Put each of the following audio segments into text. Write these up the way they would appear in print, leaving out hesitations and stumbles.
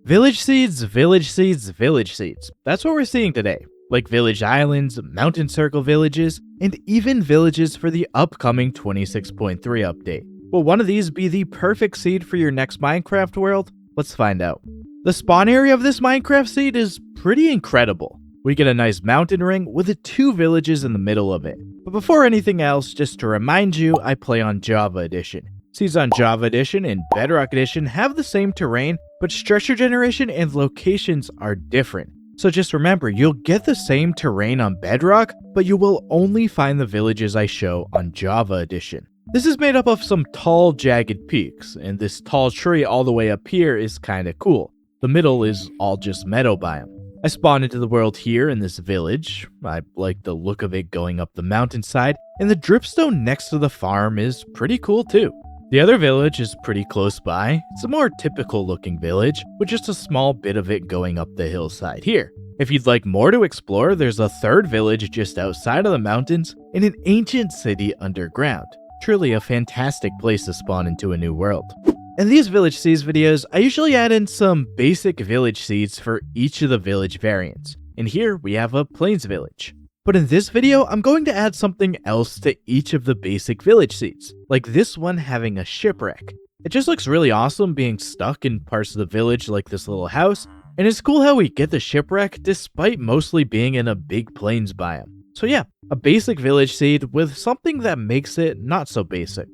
Village seeds, village seeds, village seeds. That's what we're seeing today. Like village islands, mountain circle villages, and even villages for the upcoming 26.3 update. Will one of these be the perfect seed for your next Minecraft world? Let's find out. The spawn area of this Minecraft seed is pretty incredible. We get a nice mountain ring with 2 villages in the middle of it. But before anything else, just to remind you, I play on Java Edition. Seeds on Java Edition and Bedrock Edition have the same terrain, but structure generation and locations are different. So just remember, you'll get the same terrain on Bedrock, but you will only find the villages I show on Java Edition. This is made up of some tall, jagged peaks, and this tall tree all the way up here is kinda cool. The middle is all just meadow biome. I spawned into the world here in this village. I like the look of it going up the mountainside, and the dripstone next to the farm is pretty cool too. The other village is pretty close by. It's a more typical looking village, with just a small bit of it going up the hillside here. If you'd like more to explore, there's a third village just outside of the mountains and an ancient city underground. Truly a fantastic place to spawn into a new world. In these village seeds videos, I usually add in some basic village seeds for each of the village variants. And here we have a plains village. But in this video, I'm going to add something else to each of the basic village seeds, like this one having a shipwreck. It just looks really awesome being stuck in parts of the village like this little house, and it's cool how we get the shipwreck despite mostly being in a big plains biome. So yeah, a basic village seed with something that makes it not so basic.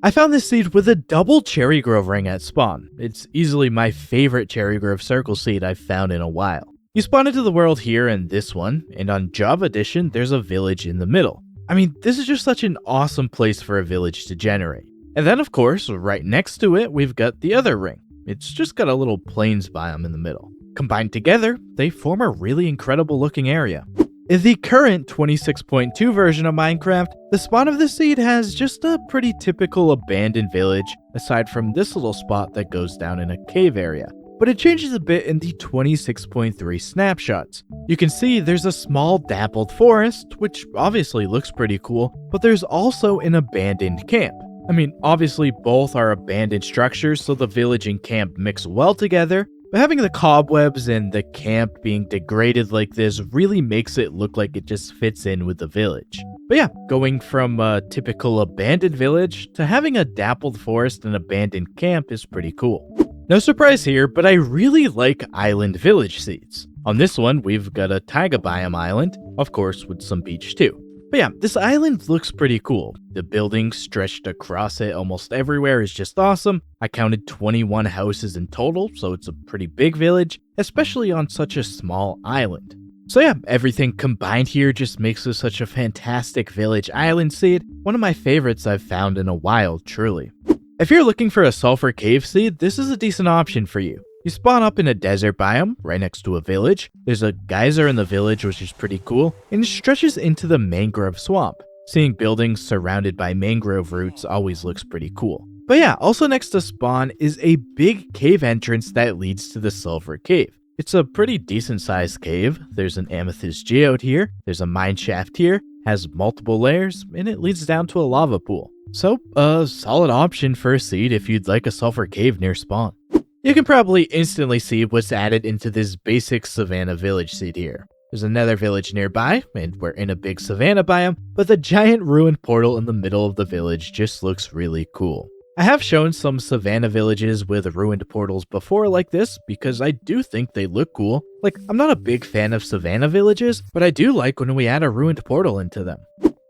I found this seed with a double cherry grove ring at spawn. It's easily my favorite cherry grove circle seed I've found in a while. You spawn into the world here in this one, and on Java Edition, there's a village in the middle. I mean, this is just such an awesome place for a village to generate. And then of course, right next to it, we've got the other ring. It's just got a little plains biome in the middle. Combined together, they form a really incredible looking area. In the current 26.2 version of Minecraft, the spawn of the seed has just a pretty typical abandoned village, aside from this little spot that goes down in a cave area. But it changes a bit in the 26.3 snapshots. You can see there's a small dappled forest, which obviously looks pretty cool, but there's also an abandoned camp. I mean, obviously both are abandoned structures, so the village and camp mix well together, but having the cobwebs and the camp being degraded like this really makes it look like it just fits in with the village. But yeah, going from a typical abandoned village to having a dappled forest and abandoned camp is pretty cool. No surprise here, but I really like island village seeds. On this one, we've got a Taiga biome island, of course with some beach too. But yeah, this island looks pretty cool. The buildings stretched across it almost everywhere is just awesome. I counted 21 houses in total, so it's a pretty big village, especially on such a small island. So yeah, everything combined here just makes this such a fantastic village island seed, one of my favorites I've found in a while, truly. If you're looking for a sulfur cave seed, this is a decent option for you. You spawn up in a desert biome, right next to a village. There's a geyser in the village, which is pretty cool, and it stretches into the mangrove swamp. Seeing buildings surrounded by mangrove roots always looks pretty cool. But yeah, also next to spawn is a big cave entrance that leads to the sulfur cave. It's a pretty decent sized cave. There's an amethyst geode here, there's a mineshaft here, has multiple layers, and it leads down to a lava pool. So, a solid option for a seed if you'd like a sulfur cave near spawn. You can probably instantly see what's added into this basic Savanna village seed here. There's another village nearby, and we're in a big Savanna biome, but the giant ruined portal in the middle of the village just looks really cool. I have shown some Savanna villages with ruined portals before like this because I do think they look cool. Like, I'm not a big fan of Savanna villages, but I do like when we add a ruined portal into them.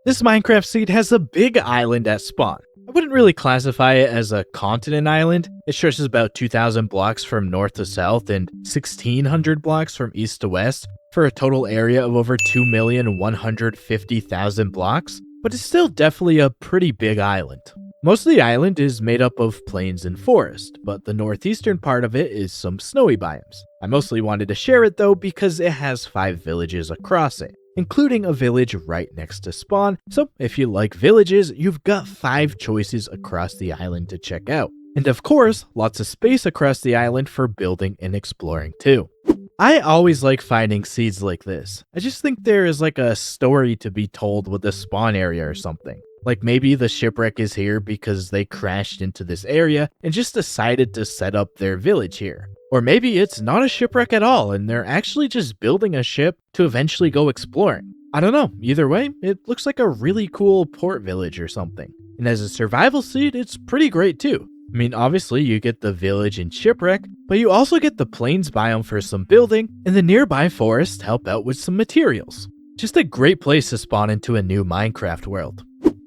This Minecraft seed has a big island at spawn. I wouldn't really classify it as a continent island. It stretches about 2,000 blocks from north to south and 1,600 blocks from east to west for a total area of over 2,150,000 blocks, but it's still definitely a pretty big island. Most of the island is made up of plains and forest, but the northeastern part of it is some snowy biomes. I mostly wanted to share it though because it has 5 villages across it, including a village right next to spawn, so if you like villages, you've got 5 choices across the island to check out. And of course, lots of space across the island for building and exploring too. I always like finding seeds like this. I just think there is like a story to be told with the spawn area or something. Like maybe the shipwreck is here because they crashed into this area and just decided to set up their village here. Or maybe it's not a shipwreck at all and they're actually just building a ship to eventually go exploring. I don't know, either way, it looks like a really cool port village or something. And as a survival seed, it's pretty great too. I mean, obviously you get the village and shipwreck, but you also get the plains biome for some building, and the nearby forest help out with some materials. Just a great place to spawn into a new Minecraft world.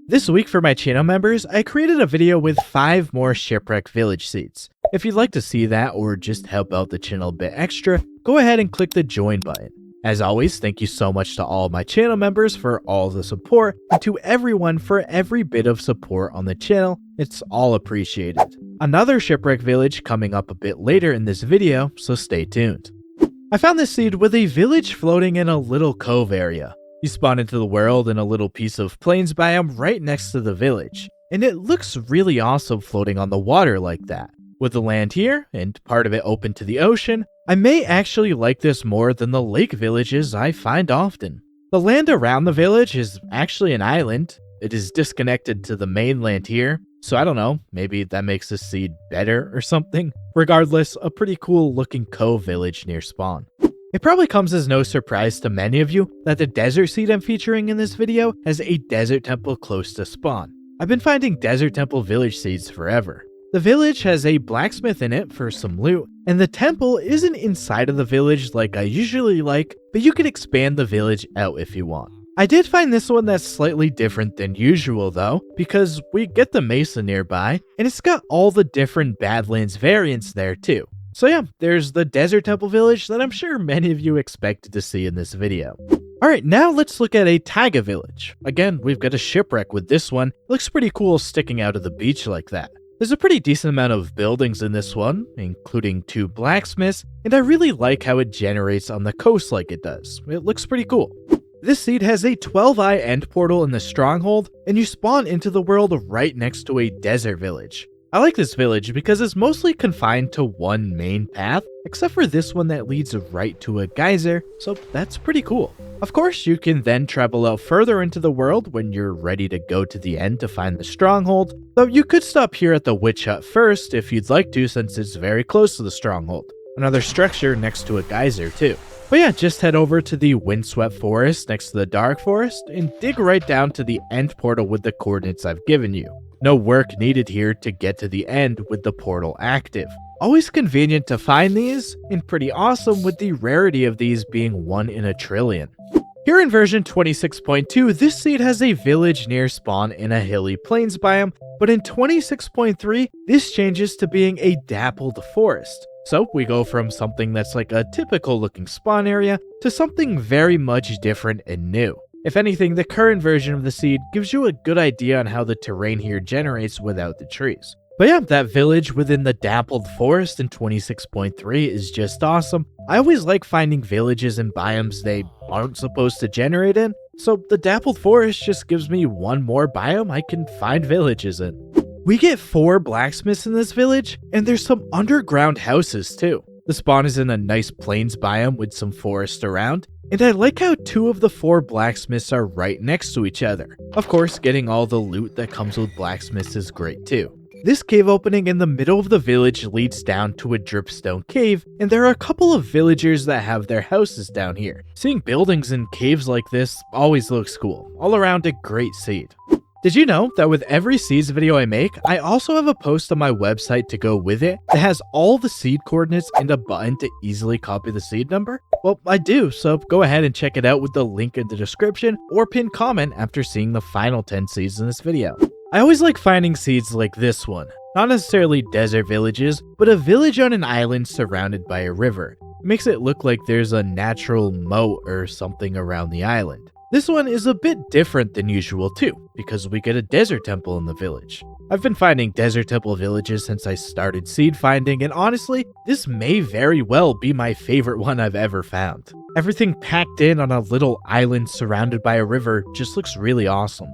This week for my channel members, I created a video with 5 more shipwreck village seeds. If you'd like to see that or just help out the channel a bit extra, go ahead and click the join button. As always, thank you so much to all my channel members for all the support, and to everyone for every bit of support on the channel. It's all appreciated. Another shipwreck village coming up a bit later in this video, so stay tuned. I found this seed with a village floating in a little cove area. You spawn into the world in a little piece of plains biome right next to the village, and it looks really awesome floating on the water like that. With the land here, and part of it open to the ocean, I may actually like this more than the lake villages I find often. The land around the village is actually an island. It is disconnected to the mainland here, so I don't know, maybe that makes the seed better or something. Regardless, a pretty cool looking cove village near spawn. It probably comes as no surprise to many of you that the desert seed I'm featuring in this video has a desert temple close to spawn. I've been finding desert temple village seeds forever. The village has a blacksmith in it for some loot, and the temple isn't inside of the village like I usually like, but you can expand the village out if you want. I did find this one that's slightly different than usual though, because we get the mesa nearby, and it's got all the different Badlands variants there too. So yeah, there's the desert temple village that I'm sure many of you expected to see in this video. Alright, now let's look at a Taiga village. Again, we've got a shipwreck with this one. It looks pretty cool sticking out of the beach like that. There's a pretty decent amount of buildings in this one, including 2 blacksmiths, and I really like how it generates on the coast like it does. It looks pretty cool. This seed has a 12-eye end portal in the stronghold, and you spawn into the world right next to a desert village. I like this village because it's mostly confined to one main path, except for this one that leads right to a geyser, so that's pretty cool. Of course, you can then travel out further into the world when you're ready to go to the end to find the stronghold, though you could stop here at the witch hut first if you'd like to, since it's very close to the stronghold. Another structure next to a geyser too. But yeah, just head over to the windswept forest next to the dark forest and dig right down to the end portal with the coordinates I've given you. No work needed here to get to the end with the portal active. Always convenient to find these, and pretty awesome with the rarity of these being 1 in a trillion. Here in version 26.2, this seed has a village near spawn in a hilly plains biome, but in 26.3, this changes to being a dappled forest. So we go from something that's like a typical looking spawn area to something very much different and new. If anything, the current version of the seed gives you a good idea on how the terrain here generates without the trees. But yeah, that village within the dappled forest in 26.3 is just awesome. I always like finding villages and biomes they aren't supposed to generate in, so the dappled forest just gives me one more biome I can find villages in. We get 4 blacksmiths in this village, and there's some underground houses too. The spawn is in a nice plains biome with some forest around, and I like how 2 of the 4 blacksmiths are right next to each other. Of course, getting all the loot that comes with blacksmiths is great too. This cave opening in the middle of the village leads down to a dripstone cave, and there are a couple of villagers that have their houses down here. Seeing buildings in caves like this always looks cool. All around a great seed. Did you know that with every seeds video I make, I also have a post on my website to go with it that has all the seed coordinates and a button to easily copy the seed number? Well, I do, so go ahead and check it out with the link in the description or pinned comment after seeing the final 10 seeds in this video. I always like finding seeds like this one. Not necessarily desert villages, but a village on an island surrounded by a river. It makes it look like there's a natural moat or something around the island. This one is a bit different than usual too, because we get a desert temple in the village. I've been finding desert temple villages since I started seed finding, and honestly, this may very well be my favorite one I've ever found. Everything packed in on a little island surrounded by a river just looks really awesome.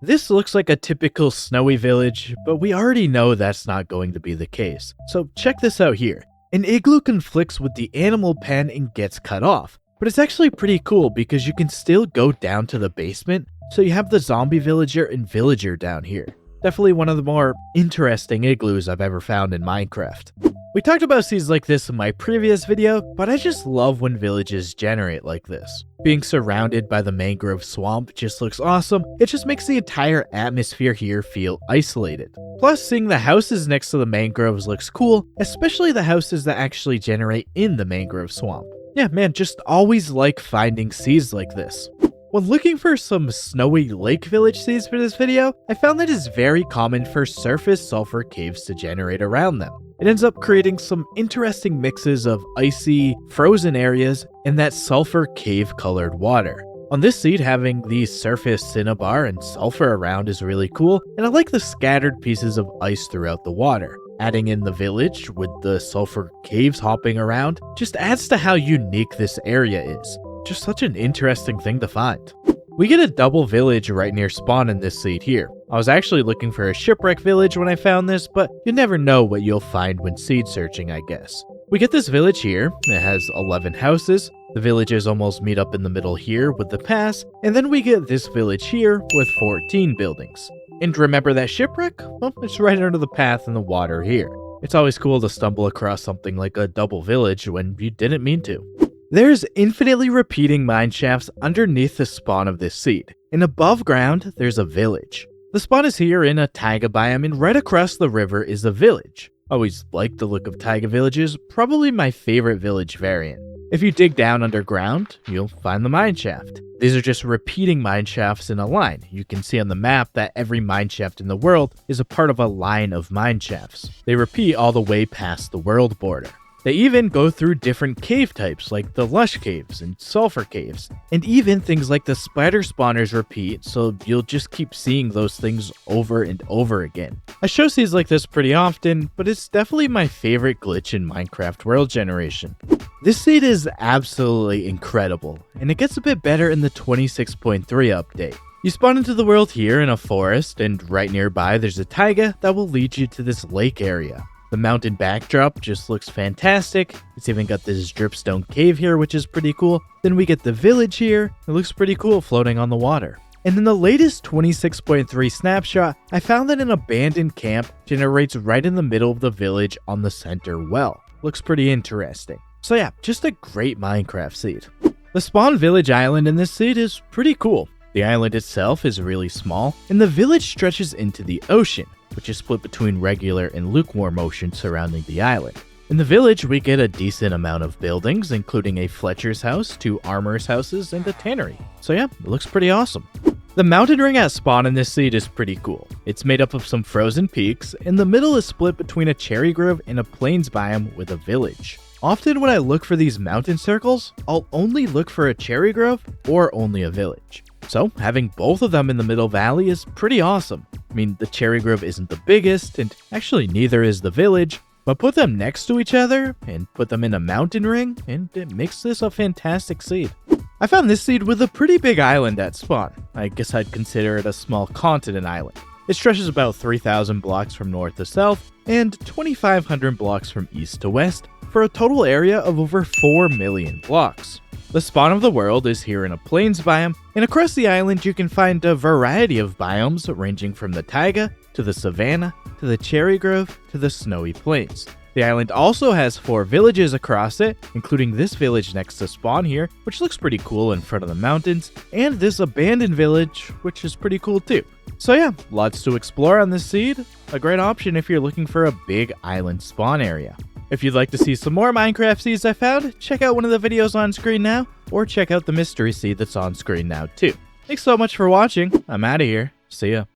This looks like a typical snowy village, but we already know that's not going to be the case. So check this out here. An igloo conflicts with the animal pen and gets cut off. But it's actually pretty cool because you can still go down to the basement So you have the zombie villager and villager down here. Definitely one of the more interesting igloos I've ever found in Minecraft. We talked about seeds like this in my previous video, but I just love when villages generate like this. Being surrounded by the mangrove swamp just looks awesome. It just makes the entire atmosphere here feel isolated. Plus, seeing the houses next to the mangroves looks cool, especially the houses that actually generate in the mangrove swamp. Yeah, man, just always like finding seeds like this. When looking for some snowy lake village seeds for this video, I found that it's very common for surface sulfur caves to generate around them. It ends up creating some interesting mixes of icy, frozen areas and that sulfur cave colored water. On this seed, having the surface cinnabar and sulfur around is really cool, and I like the scattered pieces of ice throughout the water. Adding in the village with the sulfur caves hopping around just adds to how unique this area is. Just such an interesting thing to find. We get a double village right near spawn in this seed here. I was actually looking for a shipwreck village when I found this, but you never know what you'll find when seed searching, I guess. We get this village here. It has 11 houses. The villages almost meet up in the middle here with the pass, and then we get this village here with 14 buildings. And remember that shipwreck? Well, it's right under the path in the water here. It's always cool to stumble across something like a double village when you didn't mean to. There's infinitely repeating mineshafts underneath the spawn of this seed, and above ground, there's a village. The spawn is here in a taiga biome, and right across the river is a village. Always liked the look of taiga villages, probably my favorite village variant. If you dig down underground, you'll find the mineshaft. These are just repeating mineshafts in a line. You can see on the map that every mineshaft in the world is a part of a line of mineshafts. They repeat all the way past the world border. They even go through different cave types like the lush caves and sulfur caves, and even things like the spider spawners repeat, so you'll just keep seeing those things over and over again. I show seeds like this pretty often, but it's definitely my favorite glitch in Minecraft world generation. This seed is absolutely incredible, and it gets a bit better in the 26.3 update. You spawn into the world here in a forest, and right nearby there's a taiga that will lead you to this lake area. The mountain backdrop just looks fantastic. It's even got this dripstone cave here, which is pretty cool. Then we get the village here. It looks pretty cool floating on the water. And in the latest 26.3 snapshot, I found that an abandoned camp generates right in the middle of the village on the center well. Looks pretty interesting. So yeah, just a great Minecraft seed. The spawn village island in this seed is pretty cool. The island itself is really small, and the village stretches into the ocean, which is split between regular and lukewarm ocean surrounding the island. In the village, we get a decent amount of buildings, including a Fletcher's house, 2 armorer's houses, and a tannery. So yeah, it looks pretty awesome. The mountain ring at spawn in this seed is pretty cool. It's made up of some frozen peaks, and the middle is split between a cherry grove and a plains biome with a village. Often when I look for these mountain circles, I'll only look for a cherry grove or only a village. So having both of them in the middle valley is pretty awesome. I mean, the cherry grove isn't the biggest, and actually neither is the village, but put them next to each other and put them in a mountain ring, and it makes this a fantastic seed. I found this seed with a pretty big island at spawn. I guess I'd consider it a small continent island. It stretches about 3,000 blocks from north to south and 2,500 blocks from east to west for a total area of over 4 million blocks. The spawn of the world is here in a plains biome, and across the island you can find a variety of biomes ranging from the taiga to the savanna to the cherry grove to the snowy plains. The island also has 4 villages across it, including this village next to spawn here, which looks pretty cool in front of the mountains, and this abandoned village, which is pretty cool too. So yeah, lots to explore on this seed. A great option if you're looking for a big island spawn area. If you'd like to see some more Minecraft seeds I found, check out one of the videos on screen now, or check out the mystery seed that's on screen now too. Thanks so much for watching. I'm out of here. See ya.